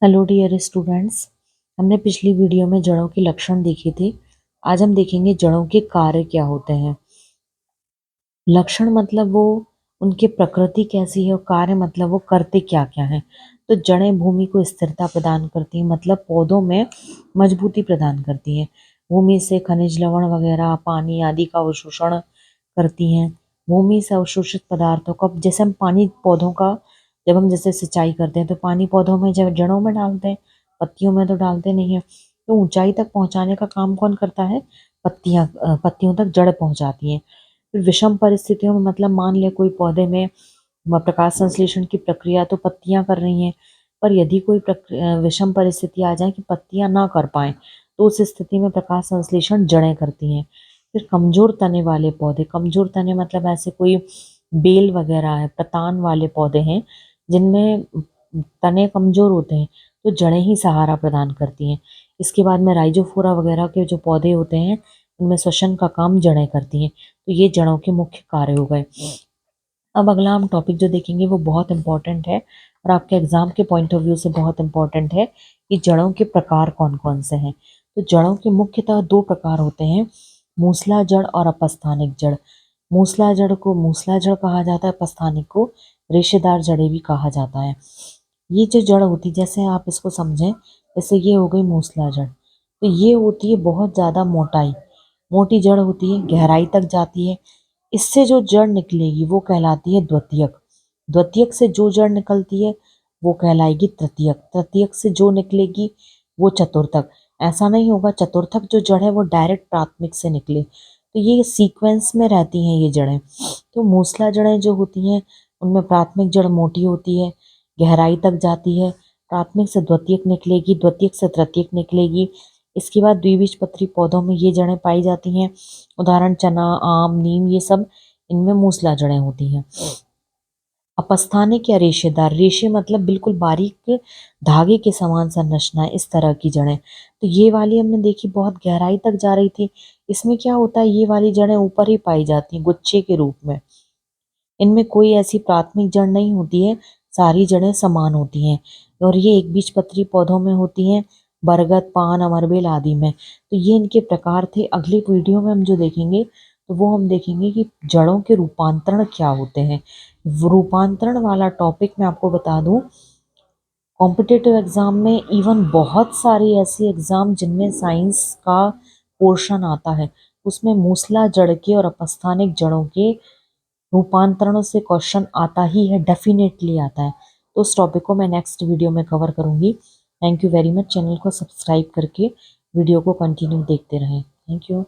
Hello dear students. हमने पिछली video में जड़ों के लक्षण देखे थे। आज हम देखेंगे जड़ों के कार्य क्या होते हैं। लक्षण मतलब वो उनकी प्रकृति कैसी है और कार्य मतलब वो करते क्या क्या है। तो जड़ें भूमि को स्थिरता प्रदान करती हैं, मतलब पौधों में मजबूती प्रदान करती हैं। भूमि से खनिज लवण वगैरह पानी आदि का अवशोषण करती हैं। भूमि से अवशोषित पदार्थों का, जैसे हम पानी पौधों का, जब हम जैसे सिंचाई करते हैं तो पानी पौधों में जब जड़ों में डालते हैं, पत्तियों में तो डालते नहीं है। तो ऊंचाई तक पहुंचाने का काम कौन करता है? पत्तियों तक जड़ पहुंचाती हैं। फिर विषम परिस्थितियों में, मतलब मान लिया कोई पौधे में प्रकाश संश्लेषण की प्रक्रिया तो पत्तियां कर रही हैं, पर यदि कोई विषम परिस्थिति आ जाए कि पत्तियां ना कर पाए, तो उस स्थिति में प्रकाश संश्लेषण जड़ें करती हैं। फिर कमजोर तने वाले पौधे, कमजोर तने मतलब ऐसे कोई बेल वगैरह है, पतान वाले पौधे हैं जिनमें तने कमजोर होते हैं, तो जड़ें ही सहारा प्रदान करती हैं। इसके बाद में राइजोफोरा वगैरह के जो पौधे होते हैं, उनमें श्वसन का काम जड़ें करती हैं। तो ये जड़ों के मुख्य कार्य हो गए। अब अगला हम टॉपिक जो देखेंगे वो बहुत इंपॉर्टेंट है और आपके एग्जाम के पॉइंट ऑफ व्यू से बहुत इंपॉर्टेंट है कि जड़ों के प्रकार कौन कौन से हैं। तो जड़ों के मुख्यतः दो प्रकार होते हैं, मूसला जड़ और अपस्थानिक जड़। मूसला जड़ को मूसला जड़ कहा जाता है, अपस्थानिक को रेशेदार जड़ें भी कहा जाता है। ये जो जड़ होती, जैसे आप इसको समझें, जैसे ये हो गई मूसला जड़, तो ये होती है बहुत ज्यादा मोटी जड़ होती है, गहराई तक जाती है। इससे जो जड़ निकलेगी वो कहलाती है द्वितीयक। द्वितीयक से जो जड़ निकलती है वो कहलाएगी तृतीयक। तृतीयक से जो निकलेगी वो चतुर्थक। ऐसा नहीं होगा चतुर्थक जो जड़ है वो डायरेक्ट प्राथमिक से निकले, तो ये सीक्वेंस में रहती हैं ये जड़ें। तो मूसला जड़ें जो होती हैं उनमें प्राथमिक जड़ मोटी होती है, गहराई तक जाती है, प्राथमिक से द्वितीयक निकलेगी, द्वितीयक से तृतीयक निकलेगी। इसके बाद द्विबीजपत्री पौधों में ये जड़ें पाई जाती हैं, उदाहरण चना, आम, नीम, ये सब इनमें मूसला जड़ें होती हैं। अपस्थानिक या रेशेदार, रेशे मतलब बिल्कुल बारीक धागे के समान संरचना है, इस तरह की जड़ें। तो ये वाली हमने देखी बहुत गहराई तक जा रही थी। इसमें क्या होता है, ये वाली जड़ें ऊपर ही पाई जाती हैं गुच्छे के रूप में। इनमें कोई ऐसी प्राथमिक जड़ नहीं होती है, सारी जड़ें समान होती हैं और ये एक बीजपत्री पौधों में होती हैं, बरगद, पान, अमरबेल आदि में। तो ये इनके प्रकार थे। अगली वीडियो में हम जो देखेंगे तो वो हम देखेंगे कि जड़ों के रूपांतरण क्या होते हैं। रूपांतरण वाला टॉपिक मैं आपको बता दूं, कॉम्पिटिटिव एग्जाम में इवन बहुत सारी ऐसी एग्जाम जिनमें साइंस का पोर्शन आता है, उसमें मूसला जड़ के और अपस्थानिक जड़ों के रूपांतरणों से क्वेश्चन आता ही है, डेफिनेटली आता है। तो उस टॉपिक को मैं नेक्स्ट वीडियो में कवर करूंगी। Thank you very much. Channel को सब्सक्राइब करके वीडियो को कंटिन्यू देखते रहें। Thank you.